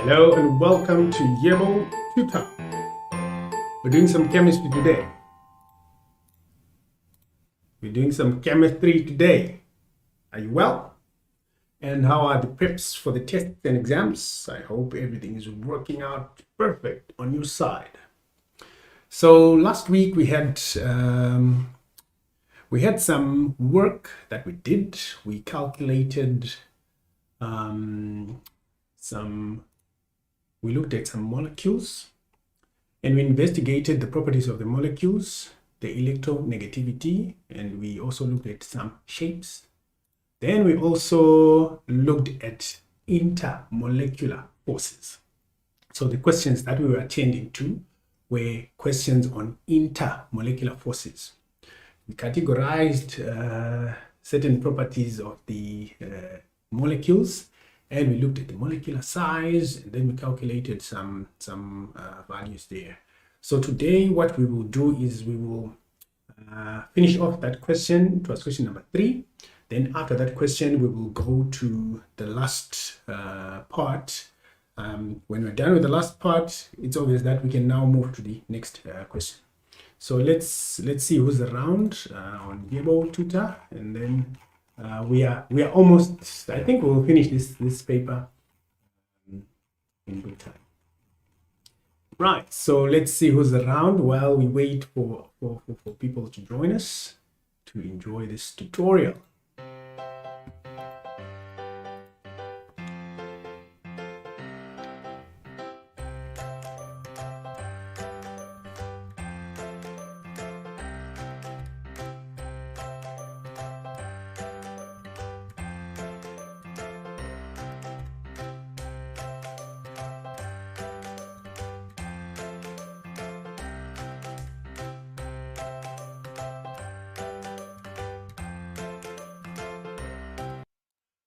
Hello and welcome to Yebo Tutor. We're doing some chemistry today. We're doing some chemistry today. Are you well? And how are the preps for the tests and exams? I hope everything is working out perfect on your side. So last week we had some work that we did. We calculated we looked at some molecules and we investigated the properties of the molecules, the electronegativity, and we also looked at some shapes. Then we also looked at intermolecular forces. So the questions that we were attending to were questions on intermolecular forces. We categorized certain properties of the molecules, and we looked at the molecular size, and then we calculated some values there. So today what we will do is we will finish off that question. It was question number 3. Then after that question, we will go to the last part. When we're done with the last part, it's obvious that we can now move to the next question. So let's see who's around on Yebo Tutor, and then we are almost. I think we'll finish this paper in good time. Right. So let's see who's around while we wait for people to join us to enjoy this tutorial.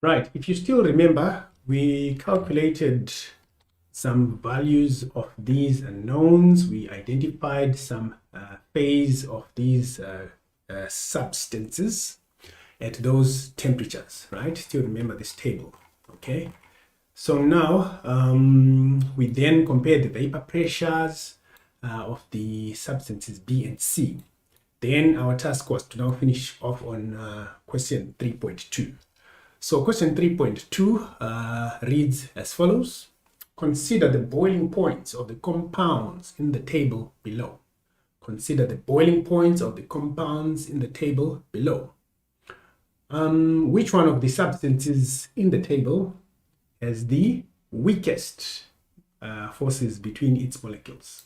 Right, if you still remember, we calculated some values of these unknowns. We identified some phase of these substances at those temperatures, right? Still remember this table, okay? So now we then compared the vapor pressures of the substances B and C. Then our task was to now finish off on question 3.2. So question 3.2 reads as follows. Consider the boiling points of the compounds in the table below. Consider the boiling points of the compounds in the table below. Which one of the substances in the table has the weakest forces between its molecules?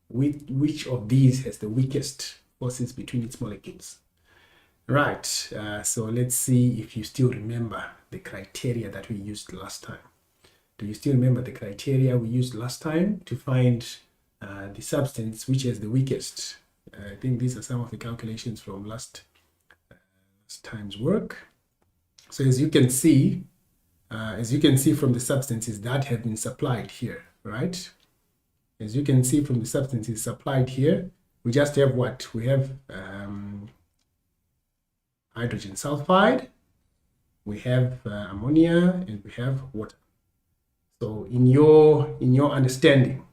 Which of these has the weakest forces between its molecules? Right, so let's see if you still remember the criteria that we used last time. Do you still remember the criteria we used last time to find the substance which has the weakest? I think these are some of the calculations from last time's work. So as you can see from the substances that have been supplied here, right? As you can see from the substances supplied here, we just have what? We have hydrogen sulfide, we have ammonia, and we have water. So in your understanding,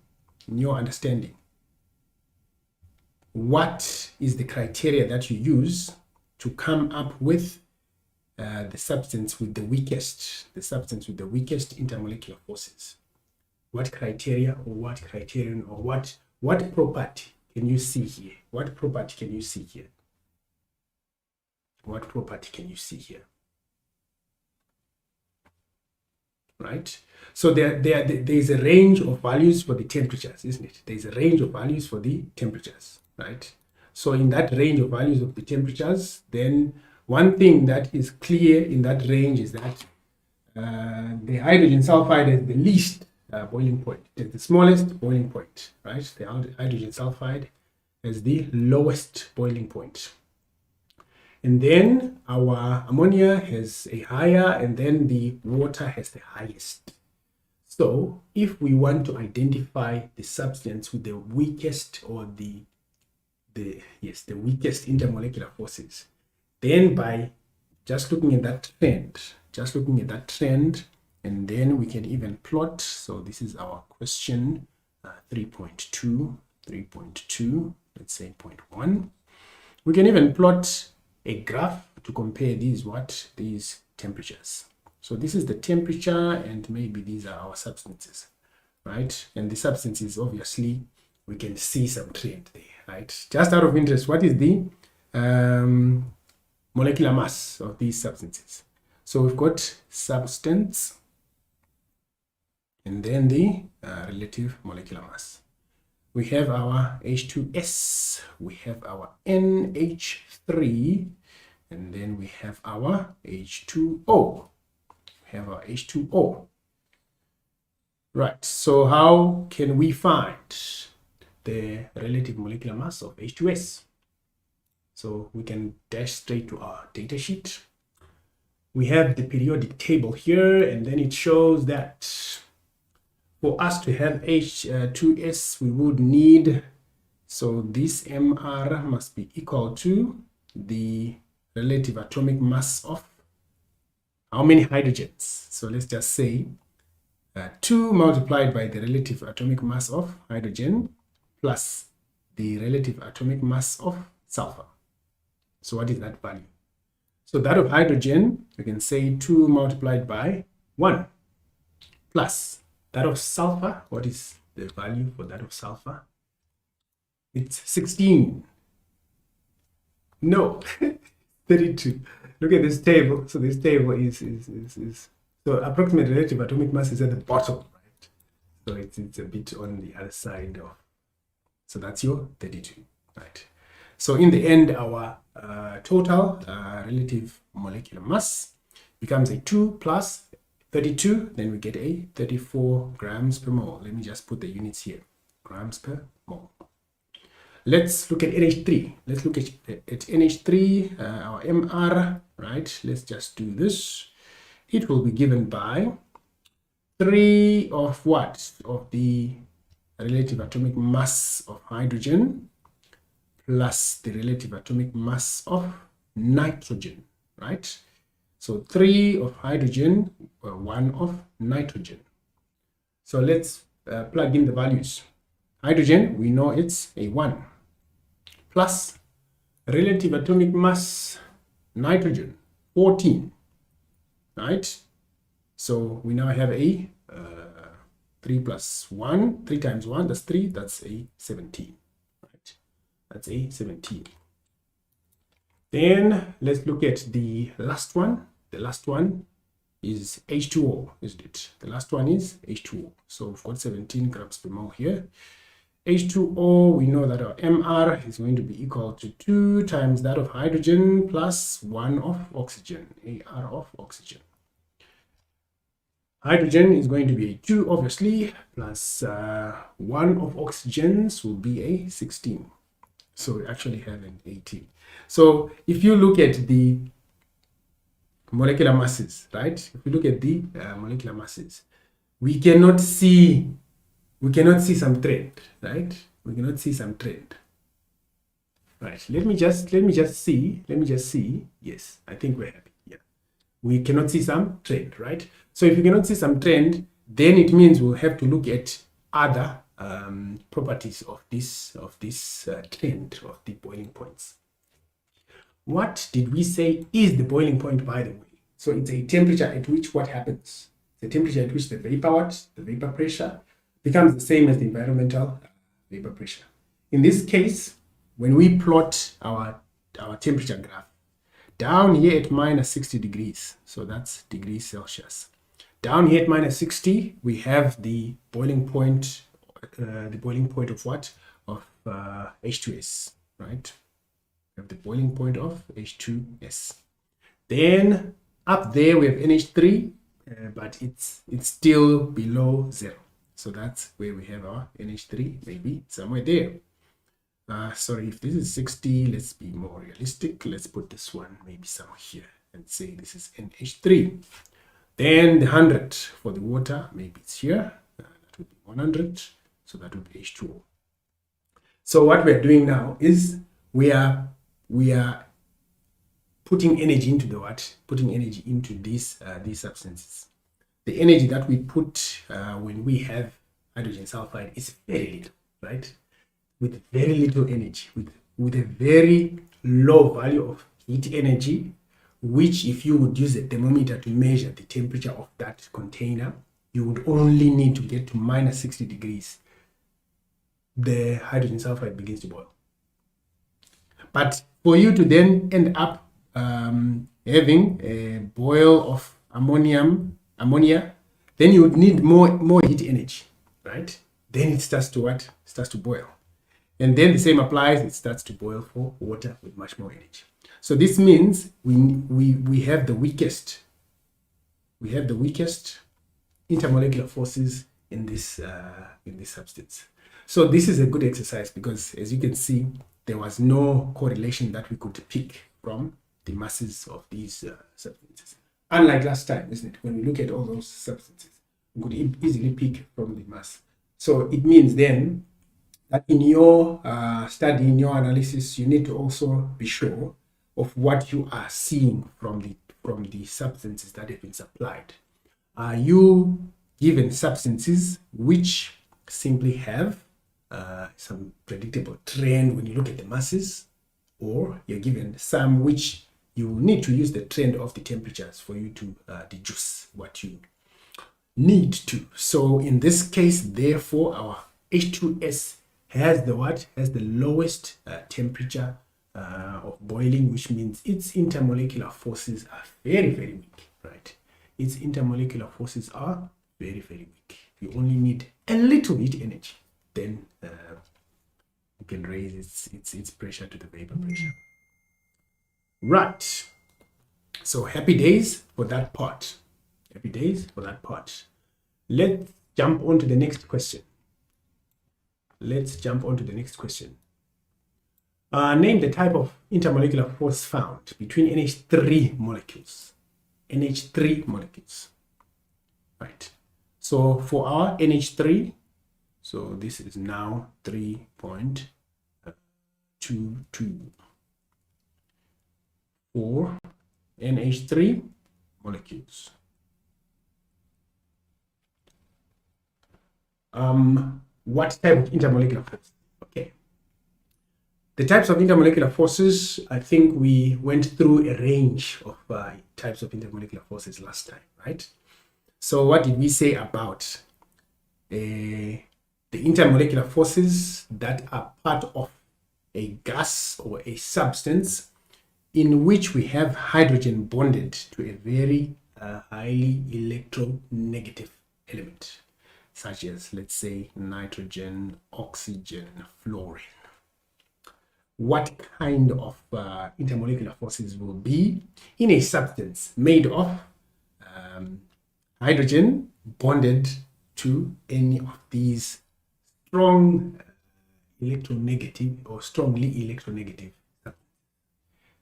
what is the criteria that you use to come up with the substance with the weakest intermolecular forces? What criteria or what criterion or what property can you see here? What property can you see here? What property can you see here? Right? So there's a range of values for the temperatures, isn't it? There's a range of values for the temperatures, right? So in that range of values of the temperatures, then one thing that is clear in that range is that the hydrogen sulfide is the least boiling point. It's the smallest boiling point, right? The hydrogen sulfide is the lowest boiling point. And then our ammonia has a higher, and then the water has the highest. So if we want to identify the substance with the weakest or the weakest intermolecular forces, then by just looking at that trend, And then we can even plot. So this is our question 3.2, let's say 0.1. We can even plot a graph to compare these temperatures. So this is the temperature, and maybe these are our substances, right? And the substances, obviously, we can see some trend there, right? Just out of interest, what is the molecular mass of these substances? So we've got substance, and then the relative molecular mass. We have our H2S, we have our NH3, and then we have our H2O. We have our H2O. Right, so how can we find the relative molecular mass of H2S? So we can dash straight to our data sheet. We have the periodic table here, and then it shows that for us to have H2S, we would need, so this MR must be equal to the relative atomic mass of how many hydrogens? So let's just say 2 multiplied by the relative atomic mass of hydrogen plus the relative atomic mass of sulfur. So what is that value? So that of hydrogen, you can say 2 multiplied by 1 plus that of sulfur. What is the value for that of sulfur? It's 16. No, 32. Look at this table. So this table is so approximate relative atomic mass is at the bottom, right? So it's a bit on the other side of. So that's your 32, right? So in the end, our total relative molecular mass becomes a 2 plus 32, then we get a 34 grams per mole. Let me just put the units here, grams per mole. Let's look at NH3. Let's look at NH3, our MR, right? Let's just do this. It will be given by 3 of what? Of the relative atomic mass of hydrogen plus the relative atomic mass of nitrogen, right? So 3 of hydrogen, 1 of nitrogen. So let's plug in the values. Hydrogen, we know it's a 1 plus relative atomic mass nitrogen, 14, right? So we now have a 3 plus 1, 3 times 1, that's 3, that's a 17, right? That's a 17. Then let's look at the last one. The last one is H2O, isn't it? The last one is H2O. So we've got 17 grams per mole here. H2O, we know that our MR is going to be equal to 2 times that of hydrogen plus 1 of oxygen, AR of oxygen. Hydrogen is going to be a 2, obviously, plus 1 of oxygens will be a 16. So we actually have an 18. So if you look at the molecular masses, right? If we look at the molecular masses, we cannot see some trend, right? We cannot see some trend. Right. Let me just see. Yes, I think we're happy. Yeah. We cannot see some trend, right? So if you cannot see some trend, then it means we'll have to look at other properties of this trend of the boiling points. What did we say is the boiling point, by the way? So it's a temperature at which what happens? The temperature at which the vapor pressure becomes the same as the environmental vapor pressure. In this case, when we plot our temperature graph, down here at minus 60 degrees, so that's degrees Celsius. Down here at minus 60, we have the boiling point of what? Of H2S, right? We have the boiling point of H2S. Then up there we have NH3, but it's still below 0. So that's where we have our NH3, maybe somewhere there. Sorry, if this is 60, let's be more realistic. Let's put this one maybe somewhere here and say this is NH3. Then the 100 for the water, maybe it's here. That would be 100. So that would be H2O. So what we're doing now is we are putting energy into the what? Putting energy into these substances. the energy that we put when we have hydrogen sulfide is very little, right? With very little energy, with a very low value of heat energy, which if you would use a thermometer to measure the temperature of that container, you would only need to get to minus 60 degrees. The hydrogen sulfide begins to boil. But for you to then end up having a boil of ammonia, then you would need more heat energy, right? Then it starts to what? It starts to boil. And then the same applies, it starts to boil for water with much more energy. So this means we have the weakest intermolecular forces in this substance. So this is a good exercise because, as you can see, there was no correlation that we could pick from the masses of these substances. Unlike last time, isn't it? When we look at all those substances, we could easily pick from the mass. So it means then that in your study, in your analysis, you need to also be sure of what you are seeing from the substances that have been supplied. Are you given substances which simply have some predictable trend when you look at the masses, or you're given some which you need to use the trend of the temperatures for you to deduce what you need to? So in this case, therefore, our H2S has the what? Has the lowest temperature of boiling, which means its intermolecular forces are very, very weak, right? Its intermolecular forces are very, very weak. You only need a little bit energy, then you can raise its pressure to the vapor pressure. Right. So happy days for that part. Happy days for that part. Let's jump on to the next question. Name the type of intermolecular force found between NH3 molecules. NH3 molecules. Right. So for our NH3, so this is now 3.22 for NH3 molecules. What type of intermolecular force? Okay. The types of intermolecular forces, I think we went through a range of types of intermolecular forces last time, right? So what did we say about the intermolecular forces that are part of a gas or a substance in which we have hydrogen bonded to a very highly electronegative element, such as, let's say, nitrogen, oxygen, fluorine. What kind of intermolecular forces will be in a substance made of hydrogen bonded to any of these strong electronegative or strongly electronegative substances?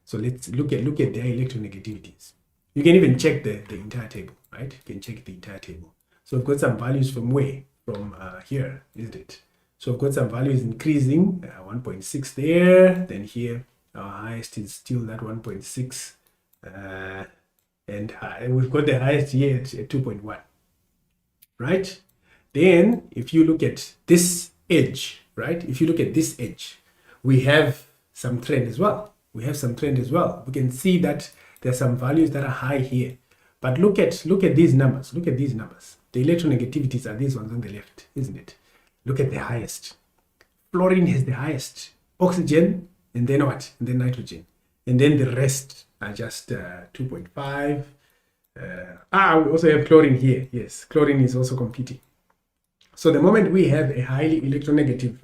So let's look at their electronegativities. You can even check the entire table, right? You can check the entire table. So we've got some values from where? From here, isn't it? So we've got some values increasing, 1.6 there, then here our highest is still that 1.6, and we've got the highest here at 2.1, right? Then if you look at this edge, right? If you look at this edge, we have some trend as well. We can see that there are some values that are high here. But look at these numbers. The electronegativities are these ones on the left, isn't it? Look at the highest. Fluorine has the highest. Oxygen, and then what? And then nitrogen. And then the rest are just 2.5. We also have chlorine here. Yes, chlorine is also competing. So the moment we have a highly electronegative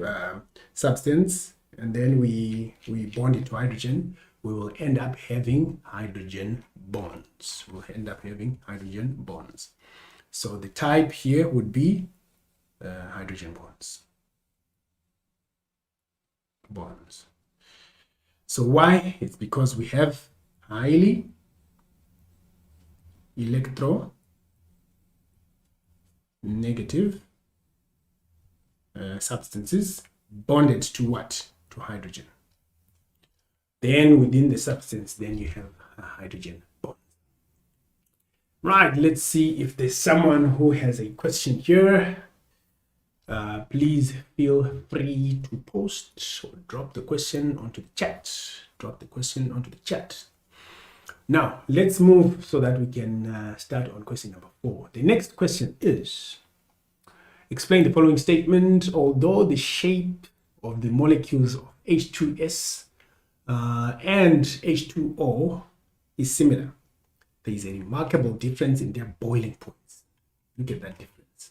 substance, and then we bond it to hydrogen, we will end up having hydrogen bonds. So the type here would be hydrogen bonds. So why? It's because we have highly electronegative substances bonded to what? To hydrogen. Then within the substance, then you have a hydrogen bond. Right, let's see if there's someone who has a question here. Please feel free to post or drop the question onto the chat. Drop the question onto the chat. Now, let's move so that we can start on question number 4. The next question is, explain the following statement. Although the shape of the molecules of H2S and H2O is similar, there is a remarkable difference in their boiling points. Look at that difference.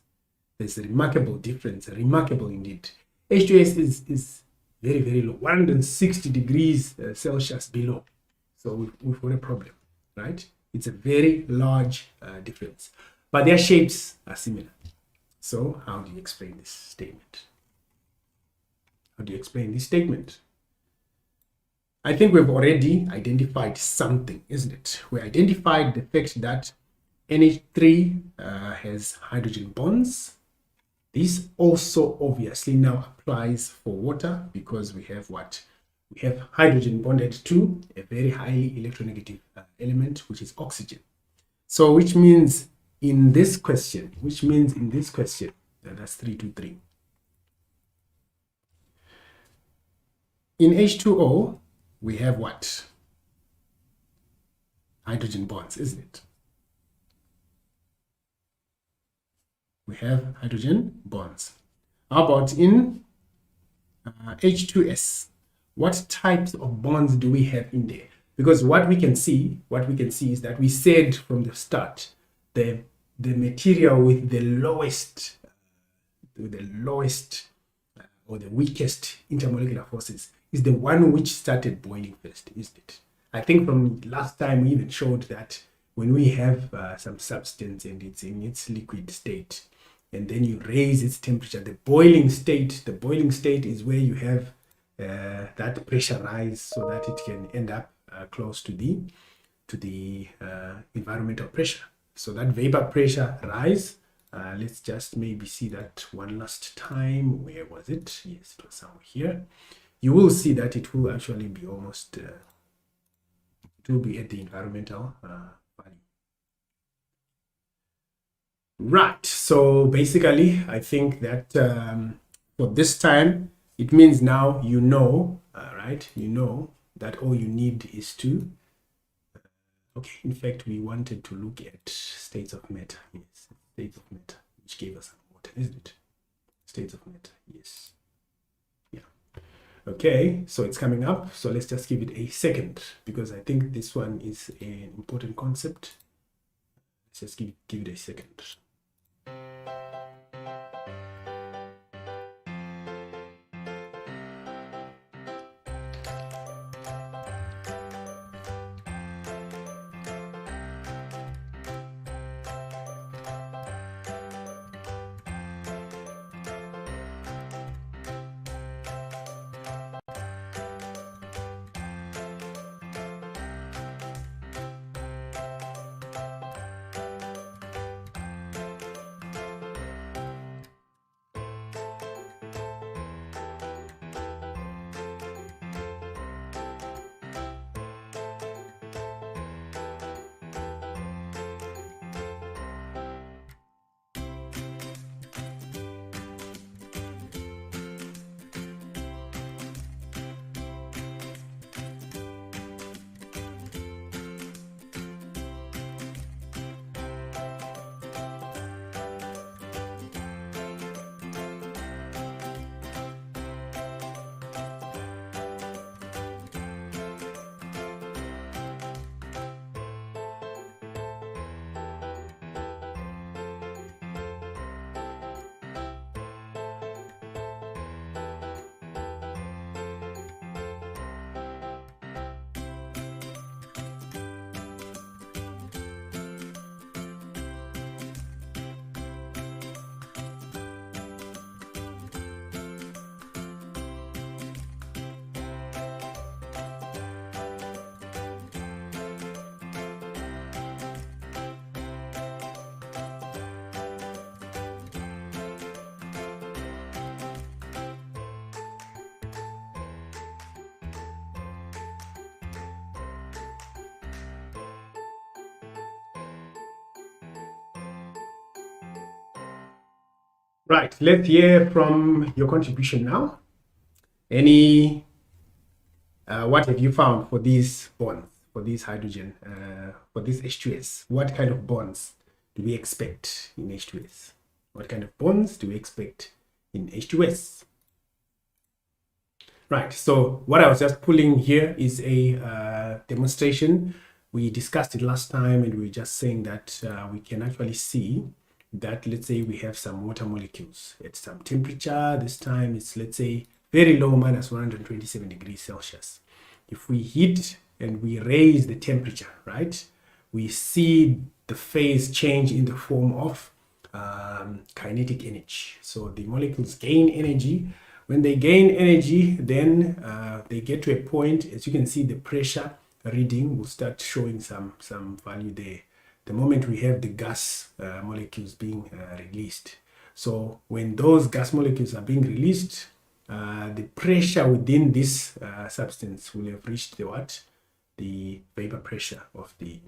There's a remarkable difference, remarkable indeed. H2S is very, very low, 160 degrees Celsius below. So we've got a problem, right? It's a very large difference, but their shapes are similar. So how do you explain this statement? How do you explain this statement? I think we've already identified something, isn't it? We identified the fact that NH3 has hydrogen bonds. This also obviously now applies for water because we have what? We have hydrogen bonded to a very highly electronegative element, which is oxygen. So which means in this question, that's 323. In H2O, we have what? Hydrogen bonds, isn't it? We have hydrogen bonds. How about in H2S? What types of bonds do we have in there? Because what we can see is that we said from the start, the material with the lowest or the weakest intermolecular forces is the one which started boiling first, isn't it? I think from last time we even showed that when we have some substance and it's in its liquid state, and then you raise its temperature, the boiling state is where you have that pressure rise so that it can end up close to the environmental pressure. So that vapor pressure rise, let's just maybe see that one last time. Where was it? Yes, it was somewhere here. You will see that it will actually be almost, it will be at the environmental value. Right, so basically, I think that for this time, it means now you know, right? You know that all you need is to, okay, in fact, we wanted to look at states of matter. Yes, states of matter, which gave us water, isn't it? States of matter, yes. Yeah. Okay, so it's coming up. So let's just give it a second because I think this one is an important concept. Let's just give it a second. Right, let's hear from your contribution now. Any, what have you found for these bonds, for these hydrogen, for this H2S? What kind of bonds do we expect in H2S? What kind of bonds do we expect in H2S? Right, so what I was just pulling here is a demonstration. We discussed it last time, and we were just saying that we can actually see that, let's say we have some water molecules at some temperature. This time it's, let's say, very low, minus 127 degrees Celsius. If we heat and we raise the temperature, right, we see the phase change in the form of kinetic energy. So the molecules gain energy. When they gain energy, then they get to a point, as you can see, the pressure reading will start showing some value there. The moment we have the gas molecules being released. So when those gas molecules are being released, the pressure within this substance will have reached the what? The vapor pressure of the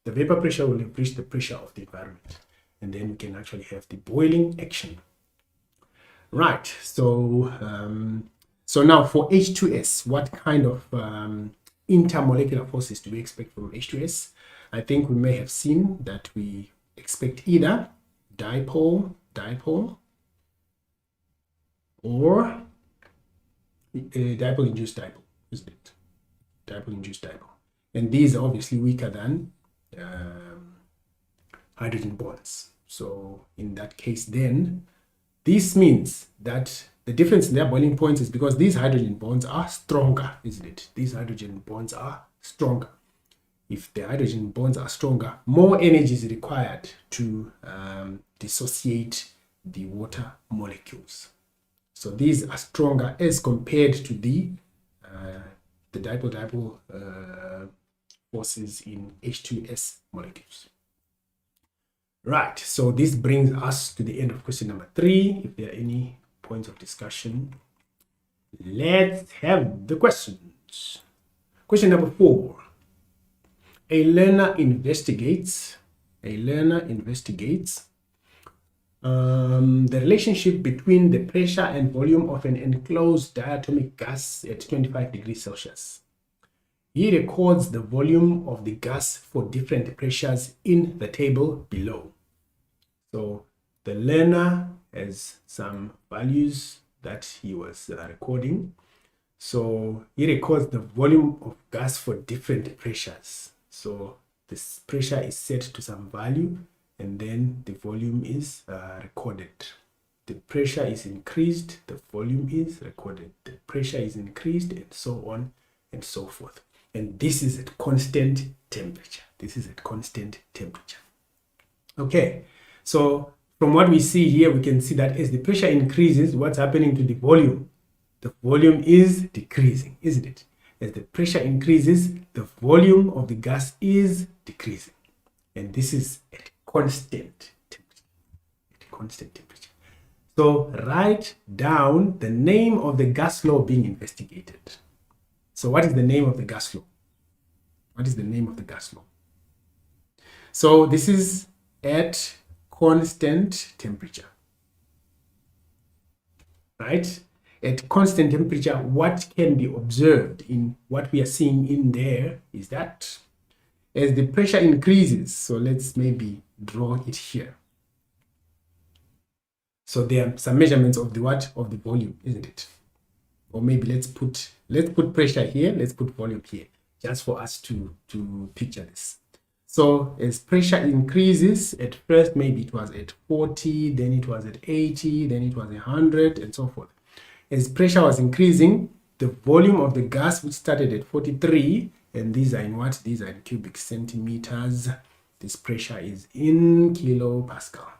vapor pressure will have reached the pressure of the environment. And then we can actually have the boiling action. Right, so so now for H2S, what kind of intermolecular forces do we expect from H2S? I think we may have seen that we expect either dipole, or dipole-induced dipole, isn't it? Dipole-induced dipole. And these are obviously weaker than hydrogen bonds. So in that case, then, this means that the difference in their boiling points is because these hydrogen bonds are stronger, isn't it? These hydrogen bonds are stronger. If the hydrogen bonds are stronger, more energy is required to dissociate the water molecules. So these are stronger as compared to the dipole-dipole forces in H2S molecules. Right, so this brings us to the end of question number 3. If there are any points of discussion, let's have the questions. Question number 4. A learner investigates the relationship between the pressure and volume of an enclosed diatomic gas at 25 degrees Celsius. He records the volume of the gas for different pressures in the table below. So the learner has some values that he was recording. So he records the volume of gas for different pressures. So this pressure is set to some value, and then the volume is recorded. The pressure is increased, the volume is recorded. The pressure is increased, and so on and so forth. And this is at constant temperature. Okay, so from what we see here, we can see that as the pressure increases, what's happening to the volume? The volume is decreasing, isn't it? As the pressure increases, the volume of the gas is decreasing. And this is at constant temperature. So write down the name of the gas law being investigated. So what is the name of the gas law? So this is at constant temperature, right? At constant temperature, what can be observed in what we are seeing in there is that as the pressure increases, so let's maybe draw it here. So there are some measurements of the of the volume, isn't it? Or maybe let's put pressure here, let's put volume here, just for us to picture this. So as pressure increases, at first maybe it was at 40, then it was at 80, then it was 100, and so forth. As pressure was increasing, the volume of the gas, which started at 43, and these are in what? These are in cubic centimeters. This pressure is in kilopascal.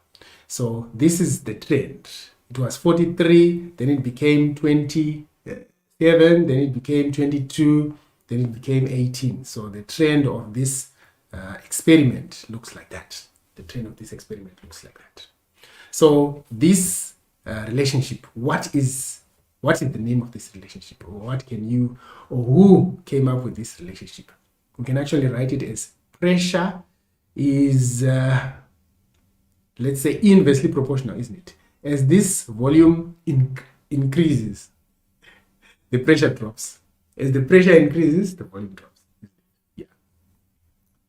So this is the trend. It was 43, then it became 27, then it became 22, then it became 18. So the trend of this experiment looks like that. So this relationship, what is the name of this relationship? Or who came up with this relationship? We can actually write it as pressure is, let's say, inversely proportional, isn't it? as this volume increases, the pressure drops. As the pressure increases, the volume drops. Yeah.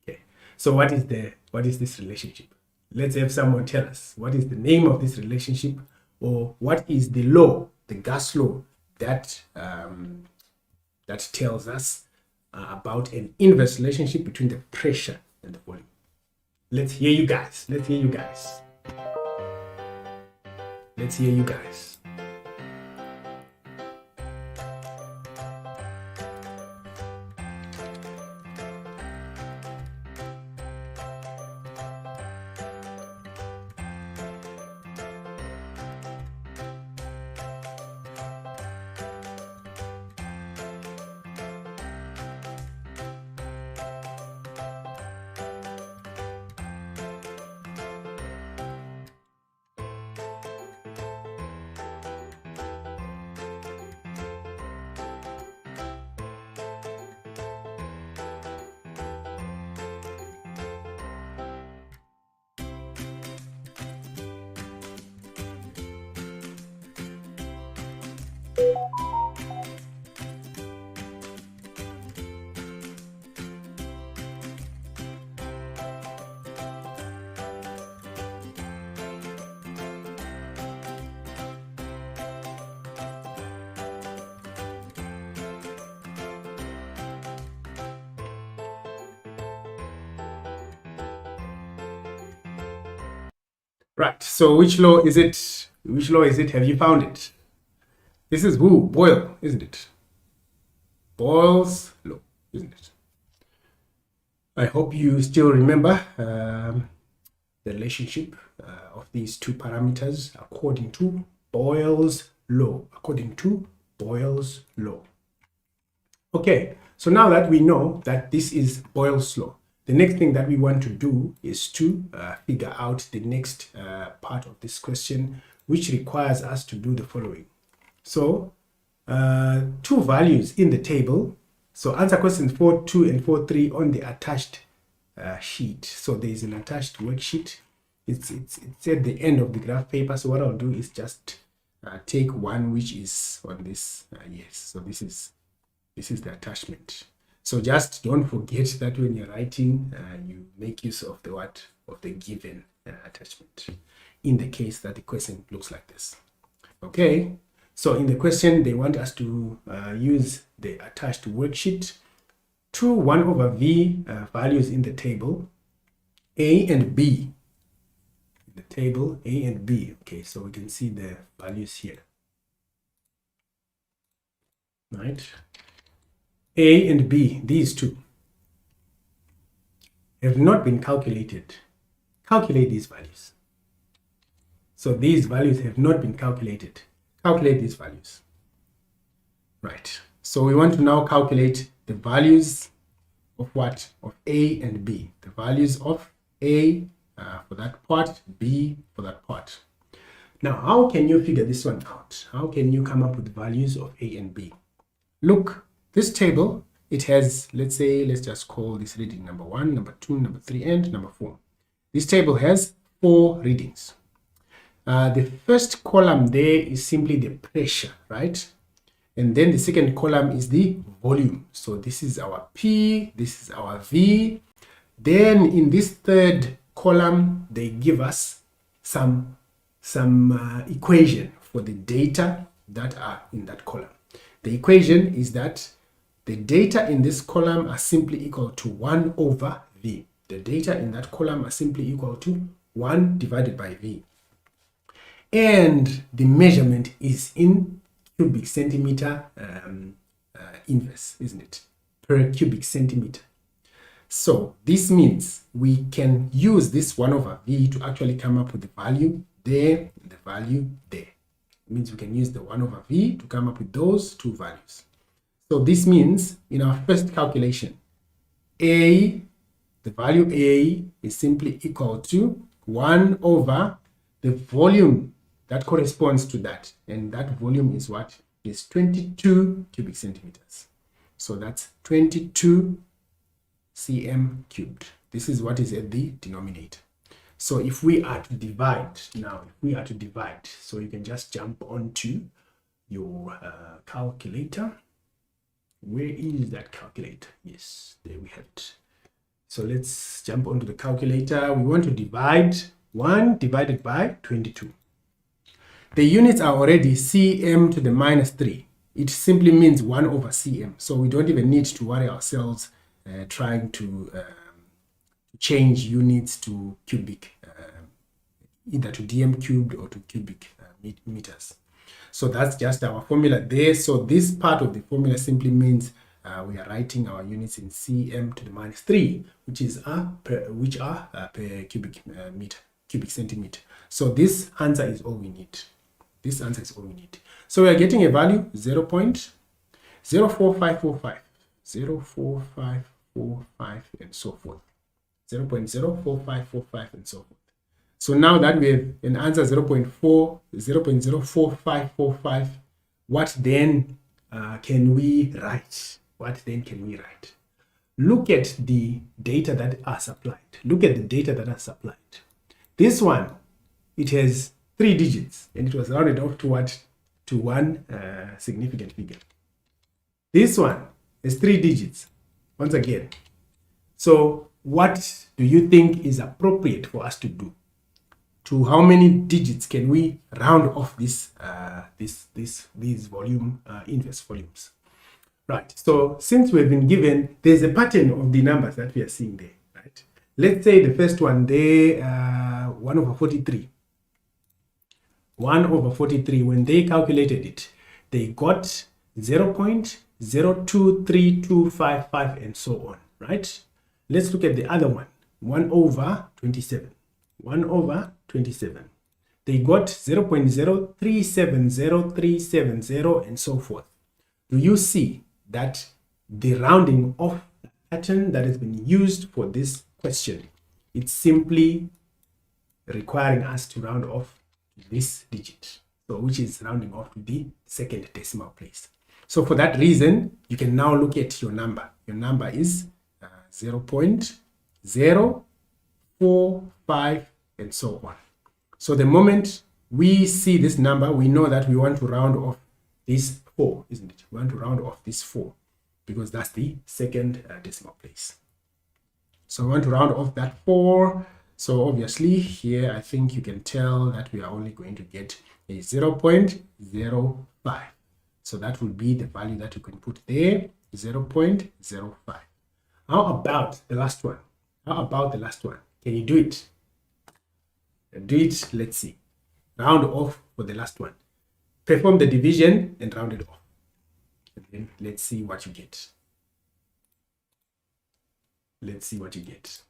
Okay. So what is this relationship? Let's have someone tell us what is the name of this relationship, or what is the law, the gas law that that tells us about an inverse relationship between the pressure and the volume. Let's hear you guys. Let's hear you guys. Let's hear you guys. Right, so which law is it? Which law is it? Have you found it? This is who? Boyle, isn't it? Boyle's law, isn't it? I hope you still remember the relationship of these two parameters according to Boyle's law. According to Boyle's law. Okay, so now that we know that this is Boyle's law, the next thing that we want to do is to figure out the next part of this question, which requires us to do the following. So, two values in the table. So answer questions 4.2 and 4.3 on the attached sheet. So there is an attached worksheet. It's at the end of the graph paper. So what I'll do is just take one which is on this. Yes, so this is the attachment. So just don't forget that when you're writing, you make use of the given attachment, in the case that the question looks like this. Okay, so in the question, they want us to use the attached worksheet to 1 over v values in the table, A and B. In the table, A and B. Okay, so we can see the values here. Right? A and B, these two, have not been calculated. Calculate these values. So these values have not been calculated. Calculate these values. Right. So we want to now calculate the values of what? Of A and B. The values of A for that part, B for that part. Now, how can you figure this one out? How can you come up with the values of A and B? Look. This table, it has, let's just call this reading number 1, number 2, number 3, and number 4. This table has 4 readings. The first column there is simply the pressure, right? And then the second column is the volume. So this is our P, this is our V. Then in this third column, they give us some equation for the data that are in that column. The equation is that the data in this column are simply equal to 1 over V. The data in that column are simply equal to 1 divided by V. And the measurement is in cubic centimeter inverse, isn't it? Per cubic centimeter. So this means we can use this 1 over V to actually come up with the value there and the value there. It means we can use the 1 over V to come up with those two values. So this means in our first calculation, A, the value A is simply equal to 1 over the volume that corresponds to that. And that volume is what? Is 22 cubic centimeters. So that's 22 cm cubed. This is what is at the denominator. So if we are to divide now, so you can just jump onto your calculator. Where is that calculator? Yes, there we have it. So let's jump onto the calculator. We want to divide 1 divided by 22. The units are already cm to the minus 3. It simply means 1 over cm. So we don't even need to worry ourselves trying to change units to cubic, either to dm cubed or to cubic meters. So that's just our formula there. So this part of the formula simply means we are writing our units in cm to the minus 3, which are per cubic meter, cubic centimeter. So this answer is all we need. This answer is all we need. So we are getting a value 0.04545, 0.4545, and so forth. 0.04545 and so forth. So now that we have an answer 0.4545, what then can we write? What then can we write? Look at the data that are supplied. Look at the data that are supplied. This one, it has 3 digits, and it was rounded off to what? To one significant figure. This one has 3 digits, once again. So what do you think is appropriate for us to do? To how many digits can we round off these volume inverse volumes? Right. So since we've been given, there's a pattern of the numbers that we are seeing there. Right. Let's say the first one there, 1 over 43. 1 over 43. When they calculated it, they got 0.023255 and so on. Right. Let's look at the other one. 1 over 27. 1 over 27. They got 0.0370370 and so forth. Do you see that the rounding off pattern that has been used for this question, it's simply requiring us to round off this digit, so which is rounding off to the second decimal place. So for that reason, you can now look at your number. Your number is 0.045 and so on. So the moment we see this number, we know that we want to round off this 4, isn't it? We want to round off this 4 because that's the second decimal place. So we want to round off that 4. So obviously here, I think you can tell that we are only going to get a 0.05. So that will be the value that you can put there, 0.05. How about the last one? How about the last one? Can you do it? Do it. Let's see. Round off for the last one. Perform the division and round it off. And then let's see what you get. Let's see what you get.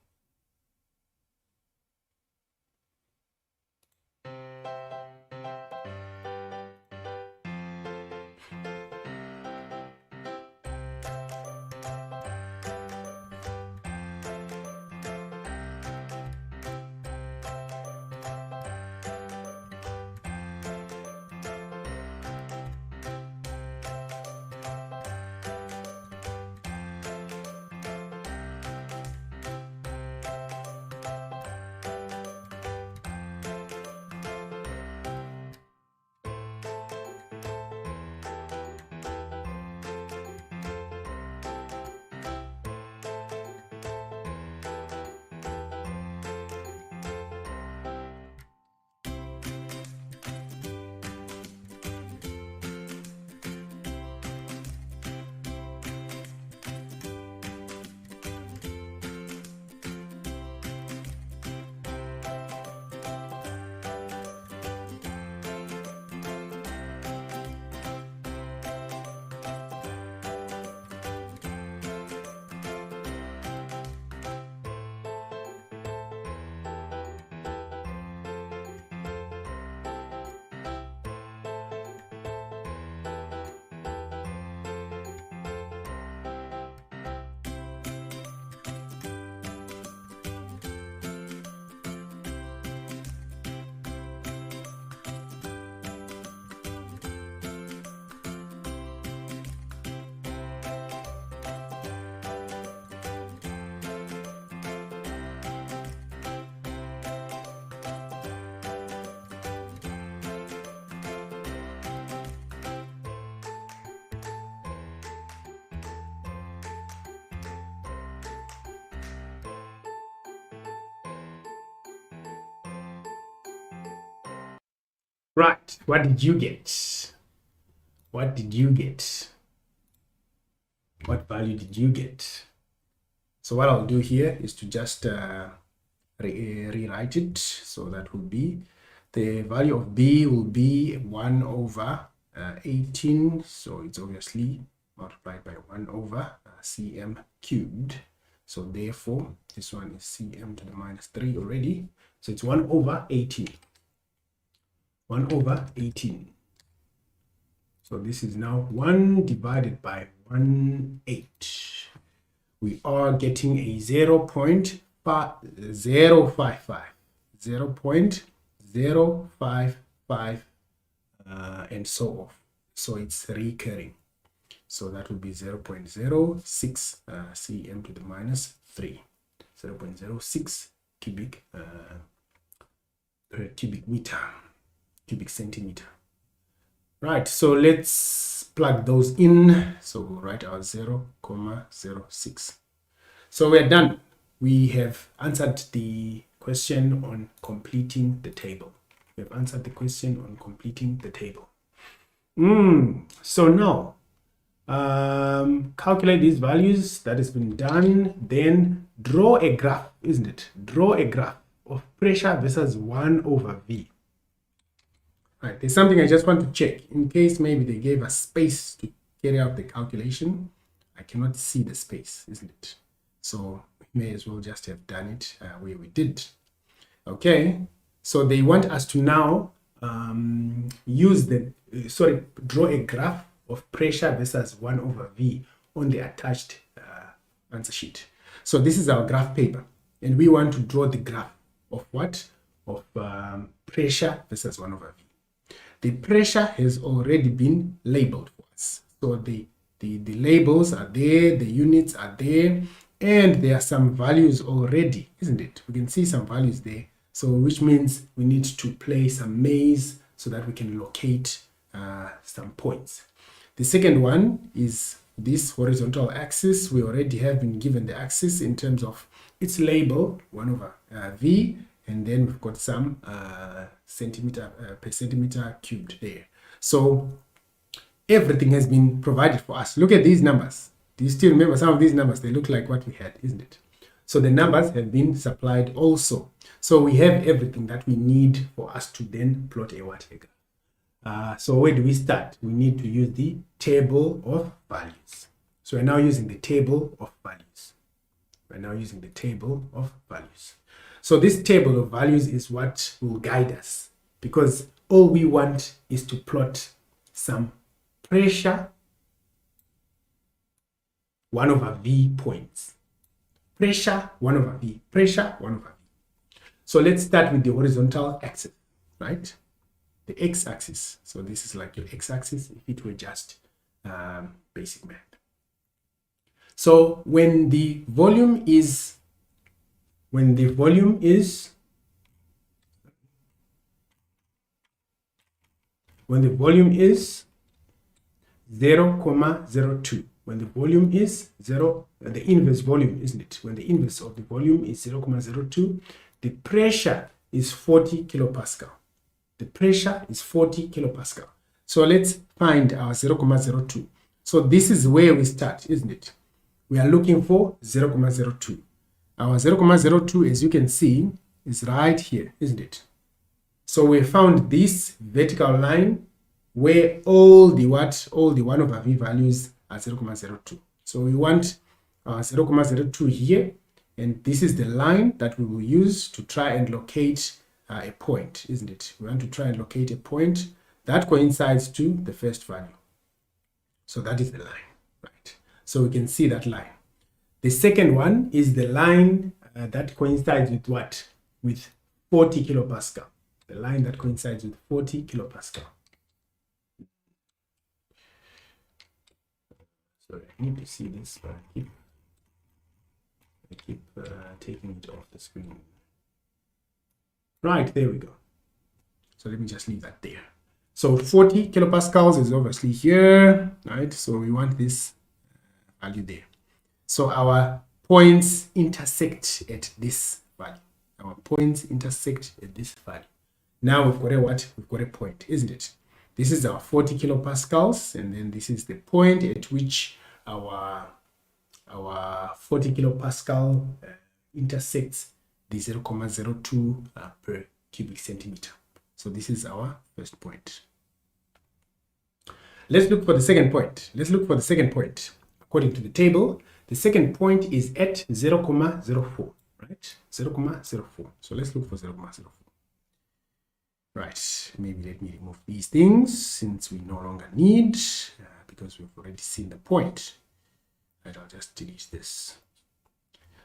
Right, what did you get? What did you get? What value did you get? So what I'll do here is to just rewrite it. So that will be, the value of b will be 1 over 18. So it's obviously multiplied by 1 over cm cubed. So therefore, this one is cm to the minus 3 already. So it's 1 over 18. 1 over 18. So this is now 1 divided by 1/8. We are getting a 0.055. 0.055 and so on. So it's recurring. So that will be 0.06 cm to the minus 3. 0.06 cubic meter, cubic centimeter. Right, so let's plug those in. So we'll write our 0.06. So we're done. We have answered the question on completing the table. We have answered the question on completing the table. So now, calculate these values. That has been done. Then draw a graph, isn't it? Draw a graph of pressure versus 1 over V. Right, there's something I just want to check in case maybe they gave us space to carry out the calculation. I cannot see the space, isn't it? So we may as well just have done it where we did. Okay, so they want us to now draw a graph of pressure versus 1 over V on the attached answer sheet. So this is our graph paper, and we want to draw the graph of what? Of pressure versus 1 over V. The pressure has already been labeled for us. So the labels are there, the units are there, and there are some values already, isn't it? We can see some values there. So which means we need to play some maze so that we can locate some points. The second one is this horizontal axis. We already have been given the axis in terms of its label, 1 over V, and then we've got some centimeter per centimeter cubed there. So everything has been provided for us. Look at these numbers. Do you still remember some of these numbers? They look like what we had, isn't it? So the numbers have been supplied also. So we have everything that we need for us to then plot a water graph. So where do we start? We need to use the table of values. So we're now using the table of values. We're now using the table of values. So this table of values is what will guide us, because all we want is to plot some pressure 1 over V points. Pressure 1 over V, pressure 1 over V. So let's start with the horizontal axis, right? The x-axis. So this is like your x-axis if it were just basic math. So when the volume is 0.02, when the volume is 0, the inverse volume, isn't it? When the inverse of the volume is 0.02, the pressure is 40 kilopascal. The pressure is 40 kilopascal. So let's find our 0.02. So this is where we start, isn't it? We are looking for 0.02. Our 0.02, as you can see, is right here, isn't it? So we found this vertical line where all the 1 over V values are 0.02. So we want our 0.02 here, and this is the line that we will use to try and locate a point, isn't it? We want to try and locate a point that coincides to the first value. So that is the line, right? So we can see that line. The second one is the line that coincides with what? With 40 kilopascal. The line that coincides with 40 kilopascal. Sorry, I need to see this, but I keep taking it off the screen. Right, there we go. So let me just leave that there. So 40 kilopascals is obviously here, right? So we want this value there. So our points intersect at this value. Our points intersect at this value. Now we've got a what? We've got a point, isn't it? This is our 40 kilopascals, and then this is the point at which our 40 kilopascal intersects the 0.02 per cubic centimeter. So this is our first point. Let's look for the second point. Let's look for the second point. According to the table, the second point is at 0.04, right? 0.04. So let's look for 0.04. Right, maybe let me remove these things since we no longer need, because we've already seen the point. Right, I'll just delete this.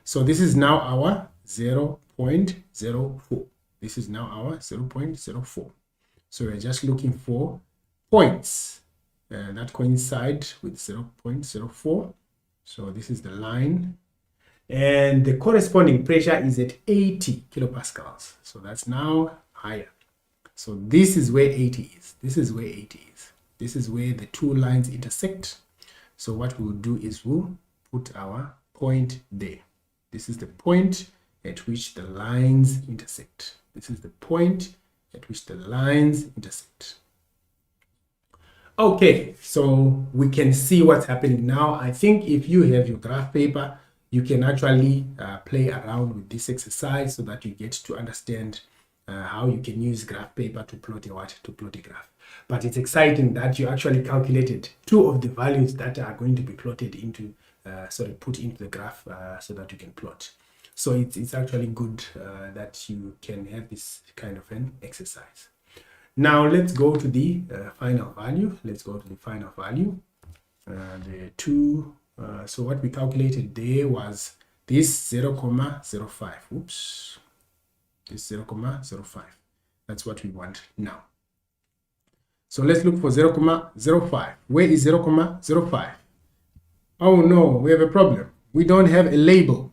So this is now our 0.04. This is now our 0.04. So we're just looking for points that coincide with 0.04. So this is the line. And the corresponding pressure is at 80 kilopascals. So that's now higher. So this is where 80 is. This is where 80 is. This is where the two lines intersect. So what we'll do is we'll put our point there. This is the point at which the lines intersect. This is the point at which the lines intersect. Okay, so we can see what's happening now. I think if you have your graph paper, you can actually play around with this exercise so that you get to understand how you can use graph paper to plot a graph. But it's exciting that you actually calculated two of the values that are going to be plotted into, put into the graph so that you can plot. So it's actually good that you can have this kind of an exercise. Now let's go to the final value. Let's go to the final value. The two. So what we calculated there was this 0.05. Oops. This 0.05. That's what we want now. So let's look for 0.05. Where is 0.05? Oh no, we have a problem. We don't have a label.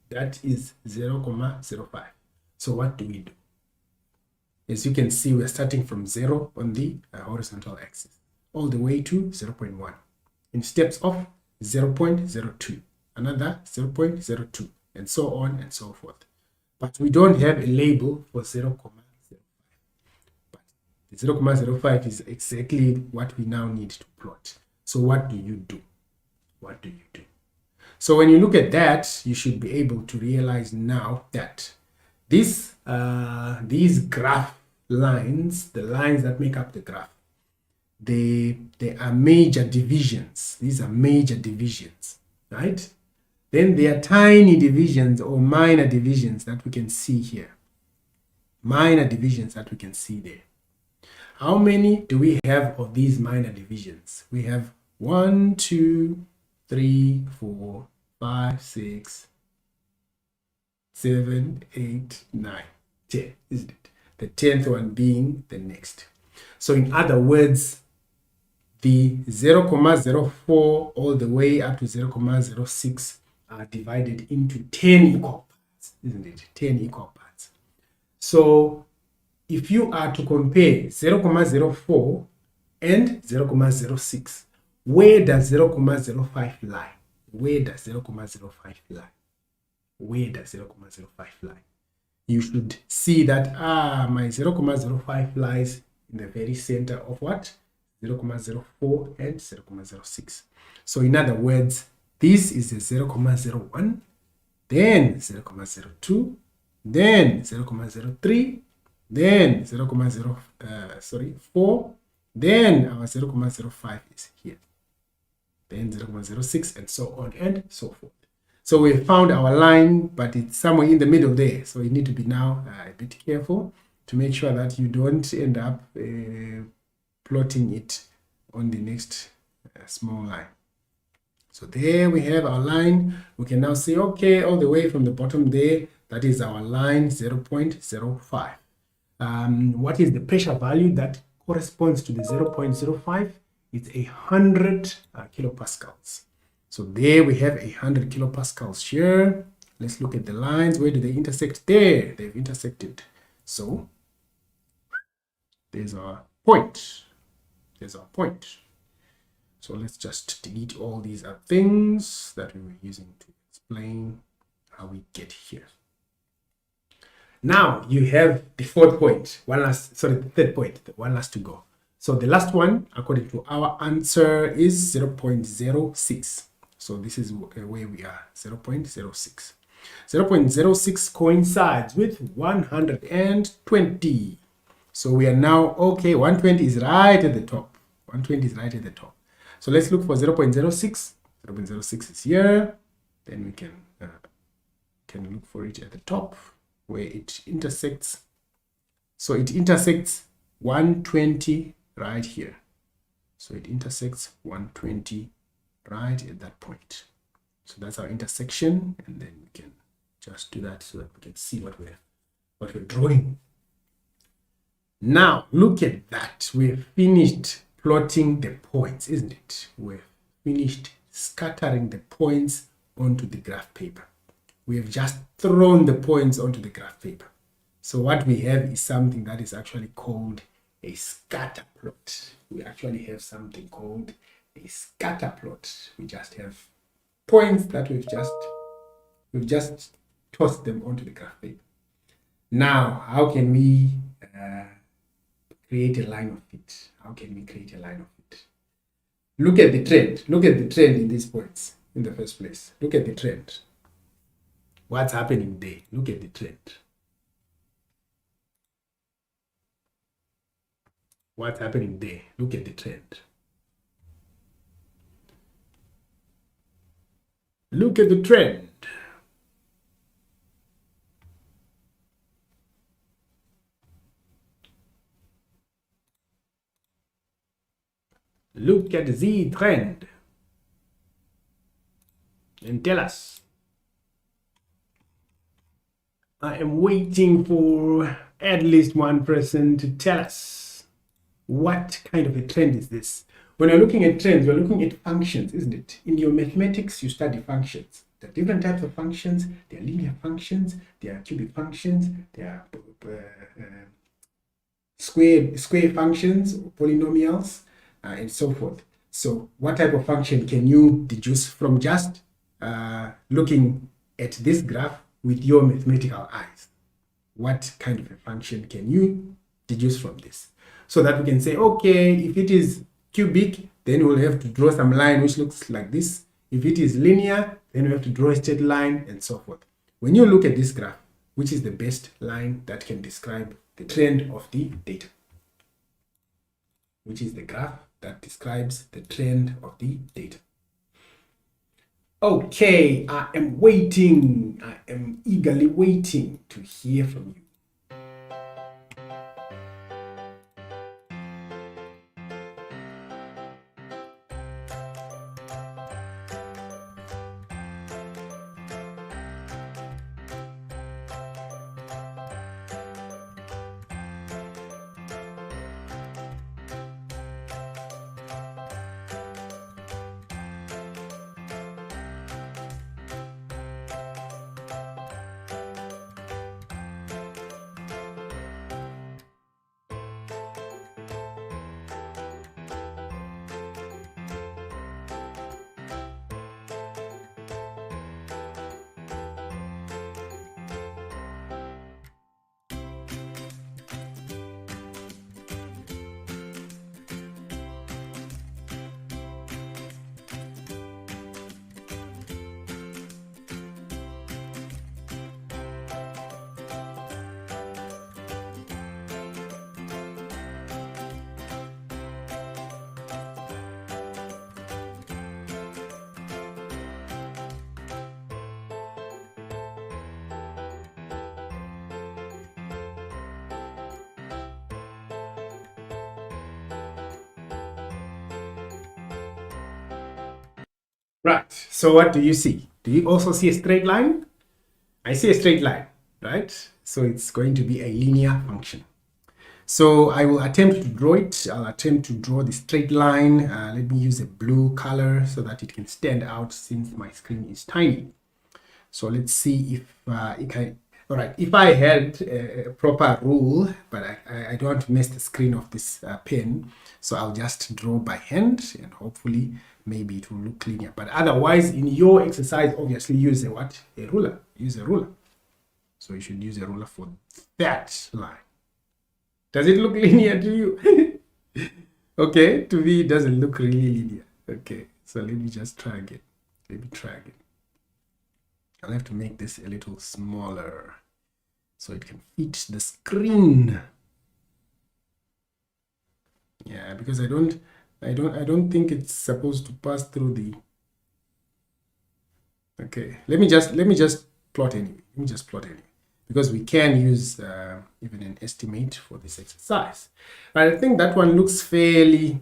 That is 0.05. So what do we do? As you can see, we're starting from 0 on the horizontal axis all the way to 0.1 in steps of 0.02, another 0.02, and so on and so forth. But we don't have a label for 0.05. But the 0.05 is exactly what we now need to plot. So what do you do? What do you do? So when you look at that, you should be able to realize now that these graph lines, the lines that make up the graph, they are major divisions. These are major divisions, right? Then there are tiny divisions or minor divisions that we can see here. Minor divisions that we can see there. How many do we have of these minor divisions? We have 1, 2, 3, 4, 5, 6, 7, 8, 9, 10, isn't it? The 10th one being the next. So in other words, the 0.04 all the way up to 0.06 are divided into 10 equal parts, isn't it? 10 equal parts. So if you are to compare 0.04 and 0.06, where does 0.05 lie? Where does 0.05 lie? Where does 0.05 lie? You should see that my 0.05 lies in the very center of what? 0.04 and 0.06. So in other words, this is a 0.01, then 0.02, then 0.03, then 0.04, then our 0.05 is here, then 0.06, and so on and so forth. So we found our line, but it's somewhere in the middle there. So you need to be now a bit careful to make sure that you don't end up plotting it on the next small line. So there we have our line. We can now say, okay, all the way from the bottom there, that is our line 0.05. What is the pressure value that corresponds to the 0.05? It's 100 kilopascals. So there we have 100 kilopascals here. Let's look at the lines. Where do they intersect? There, they've intersected. So there's our point. There's our point. So let's just delete all these things that we were using to explain how we get here. Now you have the fourth point, the third point, one last to go. So the last one, according to our answer, is 0.06. So this is where we are, 0.06. 0.06 coincides with 120. So we are now, okay, 120 is right at the top. 120 is right at the top. So let's look for 0.06. 0.06 is here. Then we can look for it at the top where it intersects. So it intersects 120 right here. So it intersects 120 right at that point. So that's our intersection, and then we can just do that so that we can see what we're drawing. Now look at that. We've finished plotting the points, isn't it? We've finished scattering the points onto the graph paper. We have just thrown the points onto the graph paper. So what we have is something that is actually called a scatter plot. We actually have something called a scatter plot. We just have points that we've just tossed them onto the graph paper. Now, how can we create a line of it? How can we create a line of it? Look at the trend. Look at the trend in these points in the first place. Look at the trend. What's happening there? Look at the trend. What's happening there? Look at the trend. Look at the trend. Look at the trend and tell us. I am waiting for at least one person to tell us what kind of a trend is this. When you're looking at trends, you're looking at functions, isn't it? In your mathematics, you study functions. There are different types of functions. There are linear functions, there are cubic functions, there are square functions, polynomials, and so forth. So what type of function can you deduce from just looking at this graph with your mathematical eyes? What kind of a function can you deduce from this? So that we can say, okay, if it is cubic, then we'll have to draw some line which looks like this. If it is linear, then we have to draw a straight line and so forth. When you look at this graph, which is the best line that can describe the trend of the data? Which is the graph that describes the trend of the data? Okay, I am waiting. I am eagerly waiting to hear from you. Right, so what do you see? Do you also see a straight line? I see a straight line, right? So it's going to be a linear function. So I will attempt to draw it. I'll attempt to draw the straight line. Let me use a blue color so that it can stand out since my screen is tiny. So let's see if it can. All right, if I had a proper rule, but I don't want to mess the screen of this pen, so I'll just draw by hand and hopefully maybe it will look linear. But otherwise, in your exercise, obviously use a what? A ruler. Use a ruler. So you should use a ruler for that line. Does it look linear to you? Okay, to me it doesn't look really linear. Okay, so let me just try again. Let me try again. I'll have to make this a little smaller so it can fit the screen. Yeah, because I don't think it's supposed to pass through the. Okay, let me just plot anyway. Let me just plot anyway, because we can use even an estimate for this exercise. But I think that one looks fairly,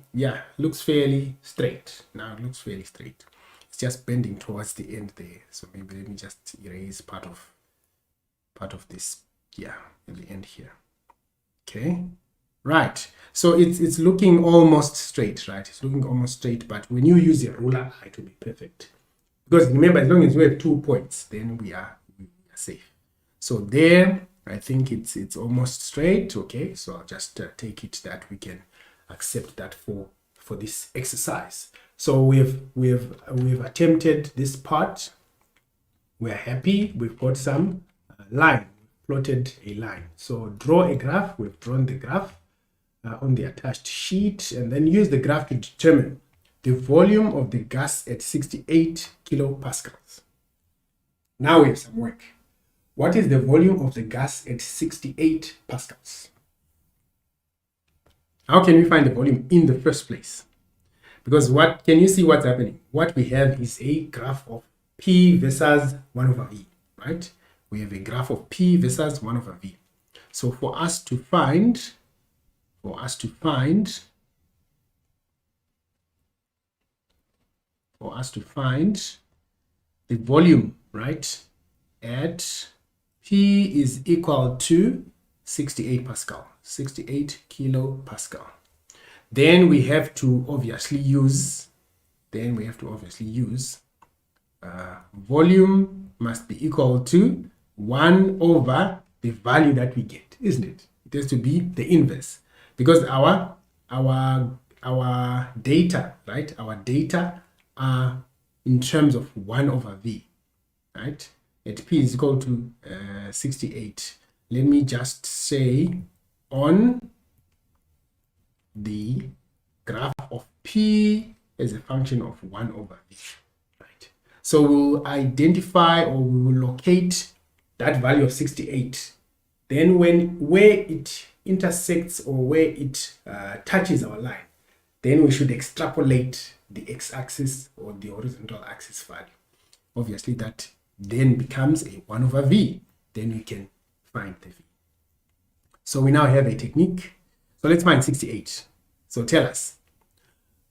looks fairly straight. Now it looks fairly straight. It's just bending towards the end there. So maybe let me just erase part of this, at the end here. Okay, right. So it's looking almost straight, right? It's looking almost straight, but when you use a ruler, it will be perfect. Because remember, as long as we have 2 points, then we are safe. So there, I think it's almost straight. Okay, so I'll just take it that we can accept that for this exercise. So we've attempted this part. We're happy. We've got some line. Plotted a line. So draw a graph. We've drawn the graph on the attached sheet, and then use the graph to determine the volume of the gas at 68 kilopascals. Now we have some work. What is the volume of the gas at 68 pascals? How can we find the volume in the first place? Because can you see what's happening? What we have is a graph of P versus 1 over V, right? We have a graph of P versus 1 over V. So for us to find the volume, right, at P is equal to 68 pascal, 68 kilopascal. Then we have to obviously use, volume must be equal to 1 over the value that we get, isn't it? It has to be the inverse, because our data, right? Our data are in terms of 1 over V, right? At P is equal to 68. Let me just say on the graph of P as a function of 1 over V, right? So we'll identify, or we will locate that value of 68. Then where it intersects, or where it touches our line, then we should extrapolate the x-axis or the horizontal axis value. Obviously that then becomes a 1 over V. Then we can find the V. So we now have a technique. So let's find 68. So tell us,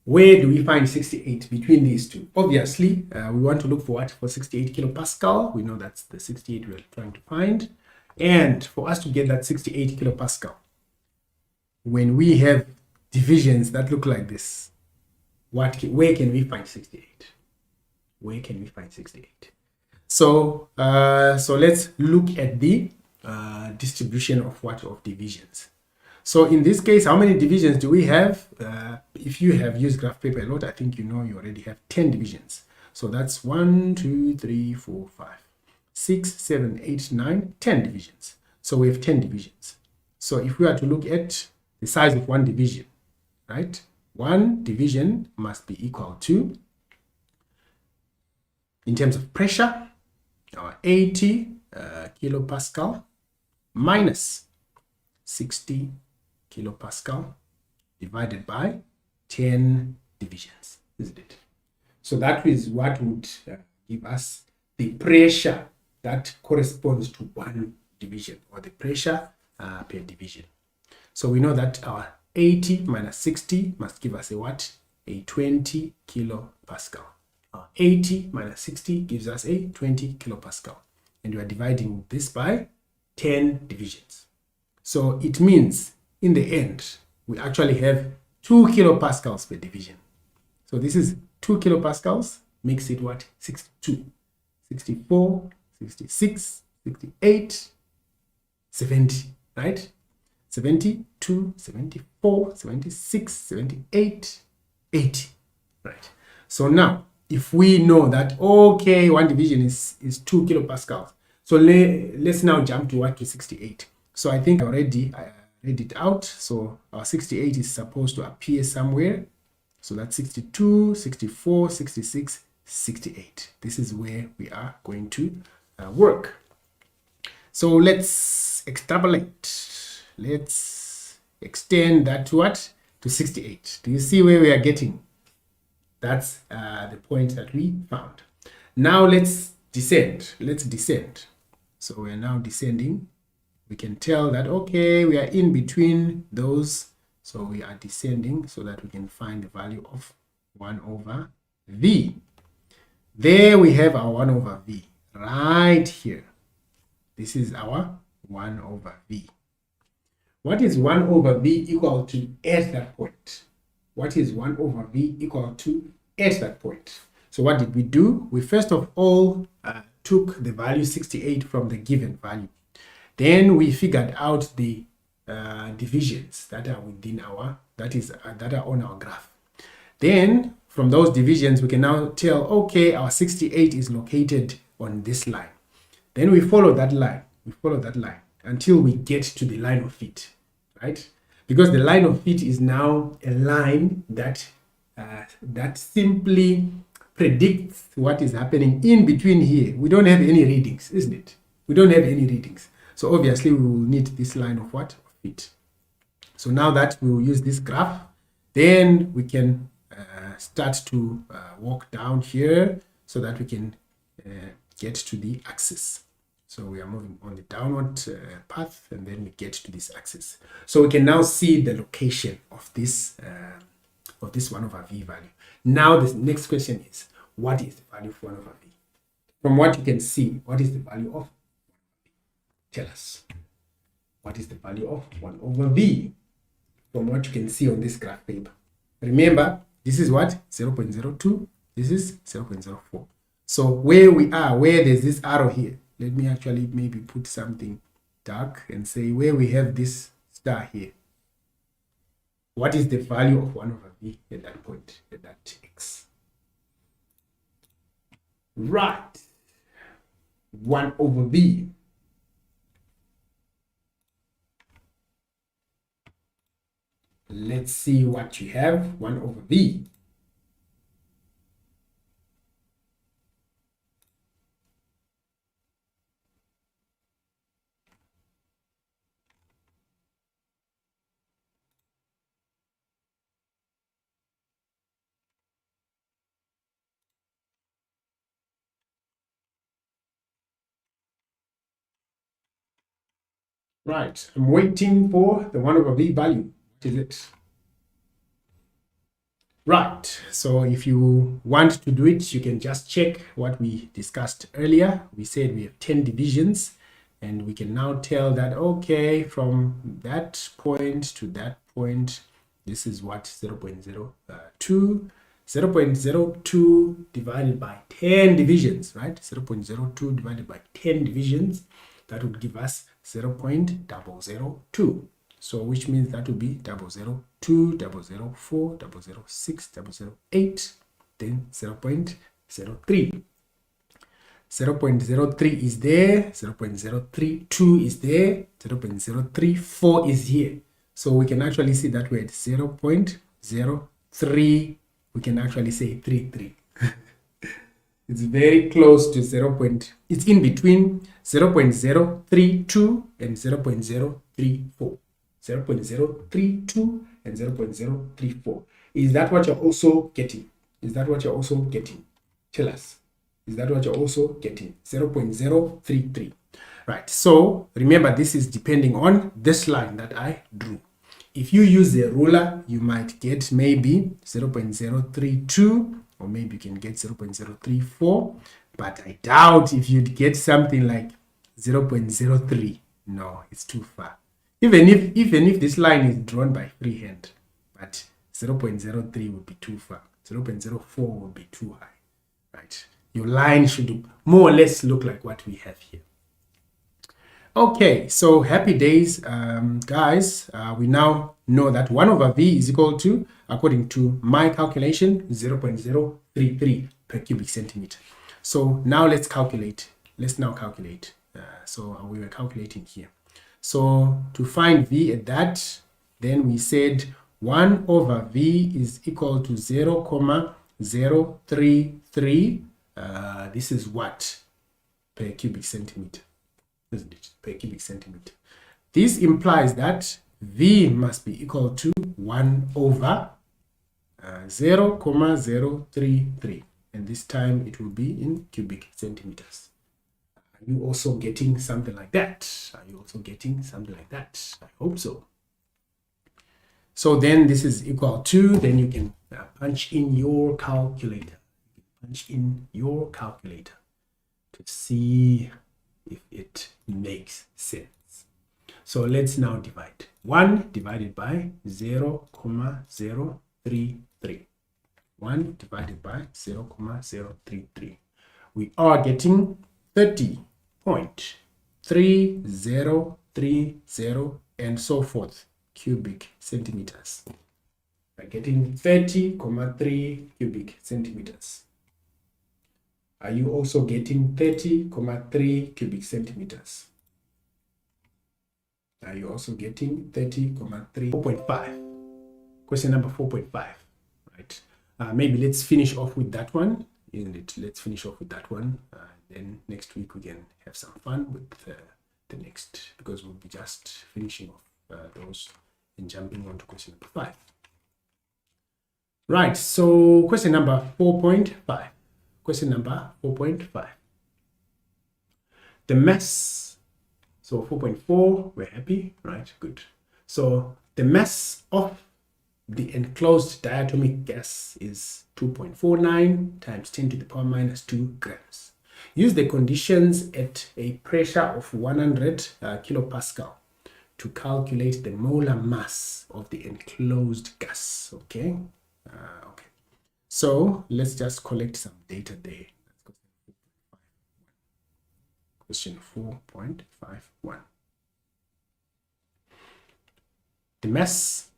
where do we find 68 between these two? Obviously, we want to look for what? For 68 kilopascal. We know that's the 68 we're trying to find. And for us to get that 68 kilopascal, when we have divisions that look like this, where can we find 68? Where can we find 68? So let's look at the distribution of divisions. So in this case, how many divisions do we have? If you have used graph paper a lot, I think you know you already have 10 divisions. So that's 1, 2, 3, 4, 5, 6, 7, 8, 9, 10 divisions. So we have 10 divisions. So if we are to look at the size of one division, right? One division must be equal to, in terms of pressure, our 80 kilopascal minus 60 kilopascal divided by 10 divisions, isn't it? So that is what would give us the pressure that corresponds to one division, or the pressure per division. So we know that our 80 minus 60 must give us a what? A 20 kilopascal. 80 minus 60 gives us a 20 kilopascal. And we are dividing this by 10 divisions. So it means in the end, we actually have 2 kilopascals per division. So this is 2 kilopascals, makes it what? 62, 64, 66, 68, 70, right? 72, 74, 76, 78, 80, right? So now, if we know that, okay, one division is 2 kilopascals, So let's now jump to what, to 68. So I think I already read it out. So our 68 is supposed to appear somewhere. So that's 62, 64, 66, 68. This is where we are going to work. So let's extrapolate. Let's extend that to what? To 68. Do you see where we are getting? That's the point that we found. Now let's descend. Let's descend. So we're now descending. We can tell that, okay, we are in between those. So we are descending so that we can find the value of 1 over v. There we have our 1 over v right here. This is our 1 over v. What is 1 over v equal to at that point? What is 1 over v equal to at that point? So what did we do? We first of all took the value 68 from the given value. Then we figured out the divisions that are within our, that are on our graph. Then from those divisions, we can now tell, okay, our 68 is located on this line. Then we follow that line. We follow that line until we get to the line of fit, right? Because the line of fit is now a line that that simply predicts what is happening in between here. We don't have any readings, isn't it? We don't have any readings. So obviously we will need this line of what? Of fit. So now that we will use this graph, then we can start to walk down here so that we can get to the axis. So we are moving on the downward path, and then we get to this axis. So we can now see the location of this 1 over v value. Now the next question is, what is the value of 1 over v? From what you can see, what is the value of? Tell us. What is the value of 1 over v? From what you can see on this graph paper. Remember, this is what? 0.02. This is 0.04. So where we are, where there's this arrow here, let me actually maybe put something dark and say where we have this star here. What is the value of 1 over v at that point, at that x? Right. 1 over v. Let's see what you have. 1 over v. Right, I'm waiting for the 1 over v value. What is it? Right, so if you want to do it, you can just check what we discussed earlier. We said we have 10 divisions, and we can now tell that, okay, from that point to that point, this is what 0.02. 0.02 divided by 10 divisions, right? 0.02 divided by 10 divisions, that would give us 0.002. So which means that would be 0.002, 0.004, 0.006, 0.008, then 0.03. 0.03 is there, 0.032 is there, 0.034 is here. So we can actually see that we're at 0.03. We can actually say 33. It's very close to 0. It's in between 0.032 and 0.034. 0.032 and 0.034. Is that what you're also getting? Is that what you're also getting? Tell us. Is that what you're also getting? 0.033. Right. So remember, this is depending on this line that I drew. If you use a ruler, you might get maybe 0.032, or maybe you can get 0.034, but I doubt if you'd get something like 0.03. No, it's too far. Even if this line is drawn by freehand, but 0.03 would be too far. 0.04 would be too high, right? Your line should more or less look like what we have here. Okay, so happy days, guys. We now know that 1 over v is equal to, according to my calculation, 0.033 per cubic centimeter. So now let's calculate. Let's now calculate So we were calculating here. So to find V at that, then we said 1 over V is equal to 0,033. This is what? Per cubic centimeter, isn't it? Per cubic centimeter. This implies that V must be equal to 1 over 0,033. And this time it will be in cubic centimeters. Are you also getting something like that? Are you also getting something like that? I hope so. So then this is equal to, then you can punch in your calculator. Punch in your calculator to see if it makes sense. So let's now divide. 1 divided by 0,033. 1 divided by 0,033. We are getting 30.3030 and so forth cubic centimeters. We're getting 30,3 cubic centimeters. Are you also getting 30,3 cubic centimeters? Are you also getting 30,3? 4.5. Question number 4.5. Right. Maybe let's finish off with that one. Isn't it? Let's finish off with that one. Then next week we can have some fun with the next, because we'll be just finishing off those and jumping on to question number 5. Right. So question number 4.5. Question number 4.5. The mass. So 4.4, we're happy, right? Good. So the mass of the enclosed diatomic gas is 2.49 times 10 to the power minus 2 grams. Use the conditions at a pressure of 100 kilopascal to calculate the molar mass of the enclosed gas. Okay. Okay. So let's just collect some data there. Question 4.51. The mass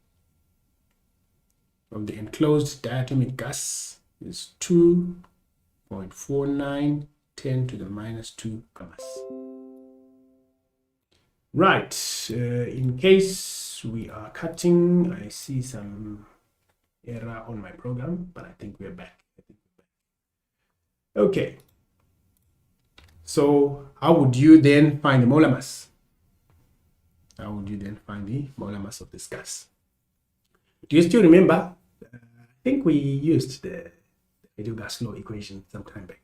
of the enclosed diatomic gas is 2.49 10 to the minus 2 grams. Right. In case we are cutting, I see some error on my program, but I think we're back. Okay. So how would you then find the molar mass? How would you then find the molar mass of this gas? Do you still remember? I think we used the ideal gas law equation some time back,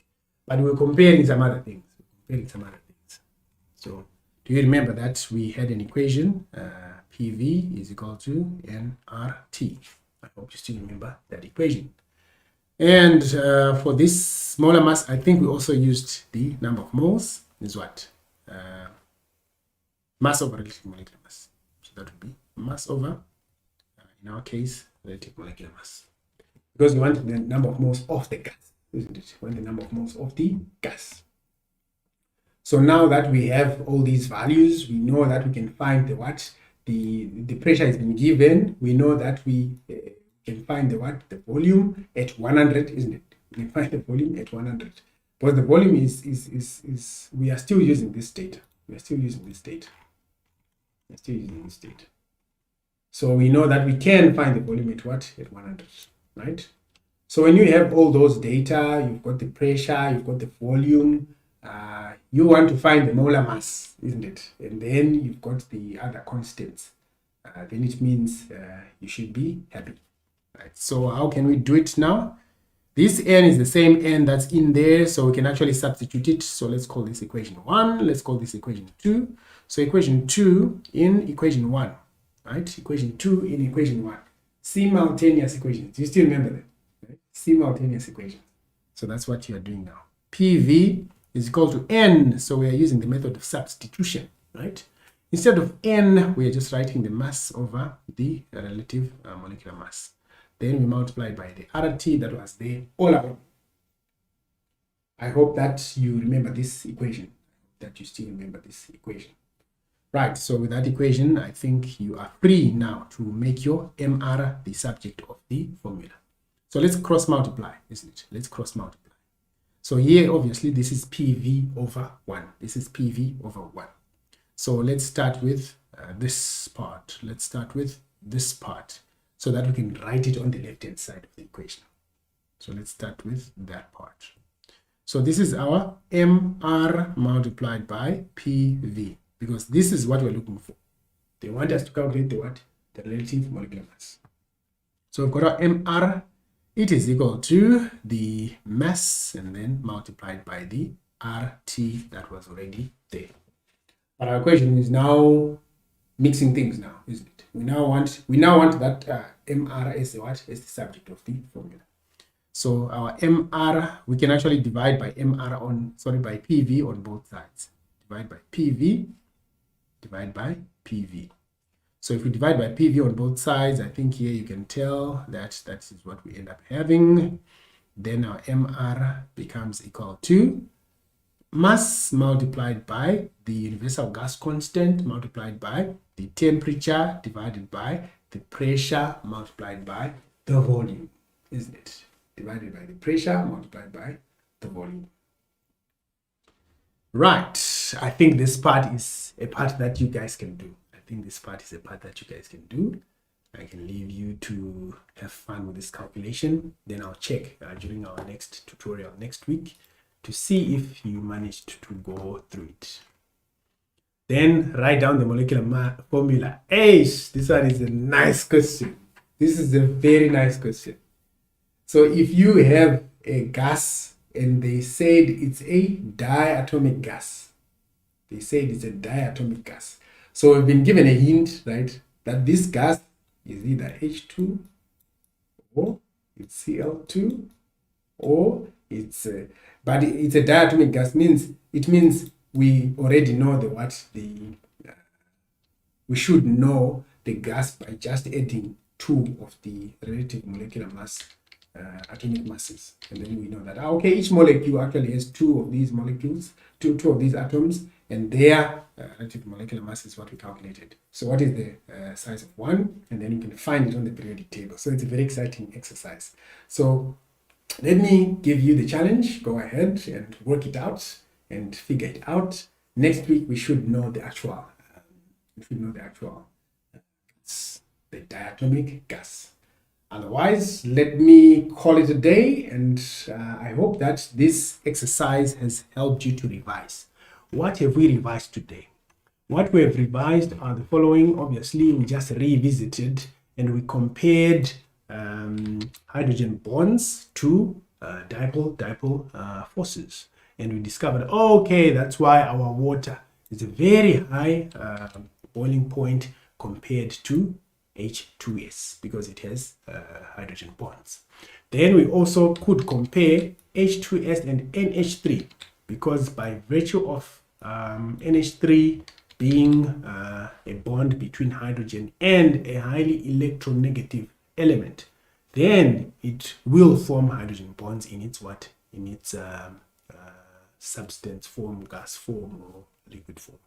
but we were comparing some other things. So do you remember that we had an equation, PV is equal to nRT? I hope you still remember that equation. And for this molar mass, I think we also used the number of moles is what? Mass over relative molecular mass. So that would be mass over, in our case, relative molecular mass. Because we want the number of moles of the gas, isn't it? We want the number of moles of the gas. So now that we have all these values, we know that we can find the what? The pressure has been given. We know that we can find the what? The volume at 100, isn't it? We can find the volume at 100. But the volume is we are still using this data. So we know that we can find the volume at what? At 100, right? So when you have all those data, you've got the pressure, you've got the volume, you want to find the molar mass, isn't it? And then you've got the other constants. Then it means you should be happy. Right. So how can we do it now? This n is the same n that's in there, so we can actually substitute it. So let's call this equation 1. Let's call this equation 2. So equation 2 in equation 1, right? Equation 2 in equation 1. Simultaneous equations. Do you still remember that? Right? Simultaneous equations. So that's what you are doing now. PV is equal to n, so we are using the method of substitution, right? Instead of n, we are just writing the mass over the relative molecular mass. Then we multiply by the RT that was there all along. I hope that you remember this equation, that you still remember this equation. Right, so with that equation, I think you are free now to make your MR the subject of the formula. So let's cross multiply, isn't it? Let's cross multiply. So here, obviously, this is PV over 1. This is PV over 1. So let's start with this part. Let's start with this part so that we can write it on the left-hand side of the equation. So let's start with that part. So this is our MR multiplied by PV, because this is what we're looking for. They want us to calculate the what? The relative molecular mass. So we've got our MR. It is equal to the mass and then multiplied by the RT that was already there. But our question is now mixing things now, isn't it? We now want that MR as the what? As the subject of the formula. So our MR, we can actually divide by by PV on both sides. Divide by PV, divide by PV. So if we divide by PV on both sides, I think here you can tell that that is what we end up having. Then our MR becomes equal to mass multiplied by the universal gas constant multiplied by the temperature divided by the pressure multiplied by the volume, isn't it? Divided by the pressure multiplied by the volume. Right. I think this part is a part that you guys can do. I can leave you to have fun with this calculation. Then I'll check during our next tutorial next week to see if you managed to go through it. Then write down the molecular formula. This one is a nice question. This is a very nice question. So if you have a gas and they said it's a diatomic gas, So we've been given a hint, right, that this gas is either H2 or it's Cl2 or it's but it's a diatomic gas. It means we already know we should know the gas by just adding 2 of the relative molecular mass atomic masses, and then we know that okay, each molecule actually has 2 of these molecules, two of these atoms, and their relative molecular mass is what we calculated. So what is the size of 1? And then you can find it on the periodic table. So it's a very exciting exercise. So let me give you the challenge. Go ahead and work it out and figure it out. Next week we should know the actual it's the diatomic gas. Otherwise, let me call it a day, and I hope that this exercise has helped you to revise. What have we revised today? What we have revised are the following. Obviously, we just revisited and we compared hydrogen bonds to dipole forces. And we discovered, okay, that's why our water is a very high boiling point compared to H2S, because it has hydrogen bonds. Then we also could compare H2S and NH3, because by virtue of NH3 being a bond between hydrogen and a highly electronegative element, then it will form hydrogen bonds in its substance form, gas form, or liquid form.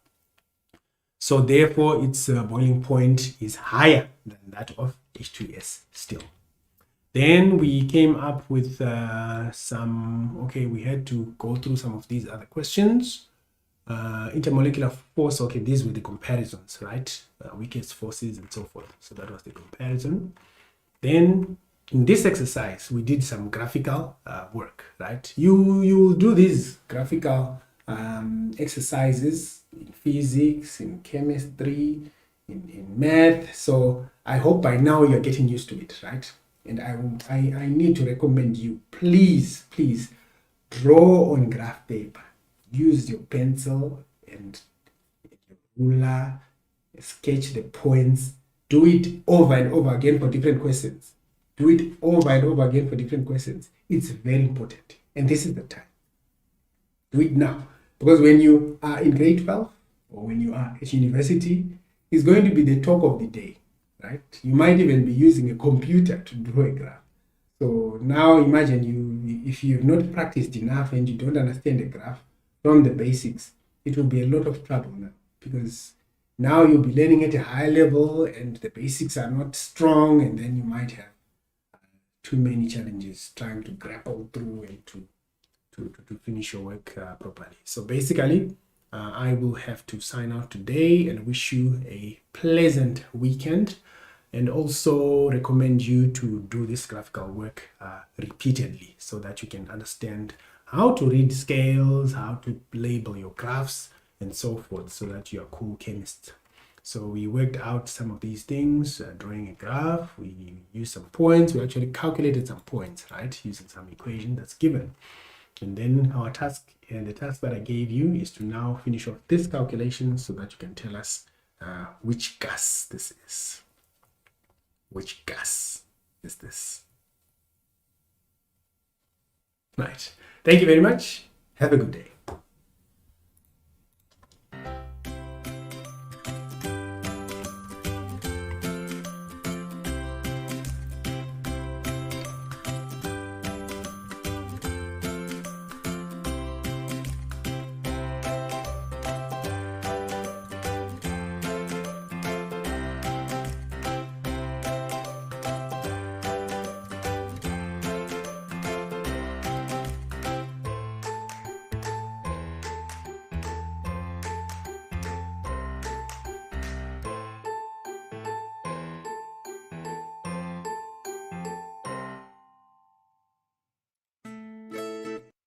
So therefore, its boiling point is higher than that of H2S still. Then we came up with we had to go through some of these other questions. Intermolecular force, these were the comparisons, right? Weakest forces and so forth. So that was the comparison. Then in this exercise, we did some graphical work, right? You will do these graphical exercises in physics, in chemistry, in math. So I hope by now you're getting used to it, right? And I need to recommend you, please draw on graph paper. Use your pencil and your ruler, sketch the points. Do it over and over again for different questions. It's very important. And this is the time. Do it now. Because when you are in grade 12 or when you are at university, it's going to be the talk of the day, right? You might even be using a computer to draw a graph. So now imagine if you've not practiced enough and you don't understand the graph from the basics, it will be a lot of trouble now, because now you'll be learning at a high level and the basics are not strong, and then you might have too many challenges trying to grapple through and to to finish your work properly. So basically, I will have to sign out today and wish you a pleasant weekend, and also recommend you to do this graphical work repeatedly so that you can understand how to read scales, how to label your graphs, and so forth, so that you're a cool chemist. So we worked out some of these things, drawing a graph, we used some points, we actually calculated some points, right, using some equation that's given. And then our task, and the task that I gave you, is to now finish off this calculation so that you can tell us which gas this is. Which gas is this? Right. Thank you very much. Have a good day.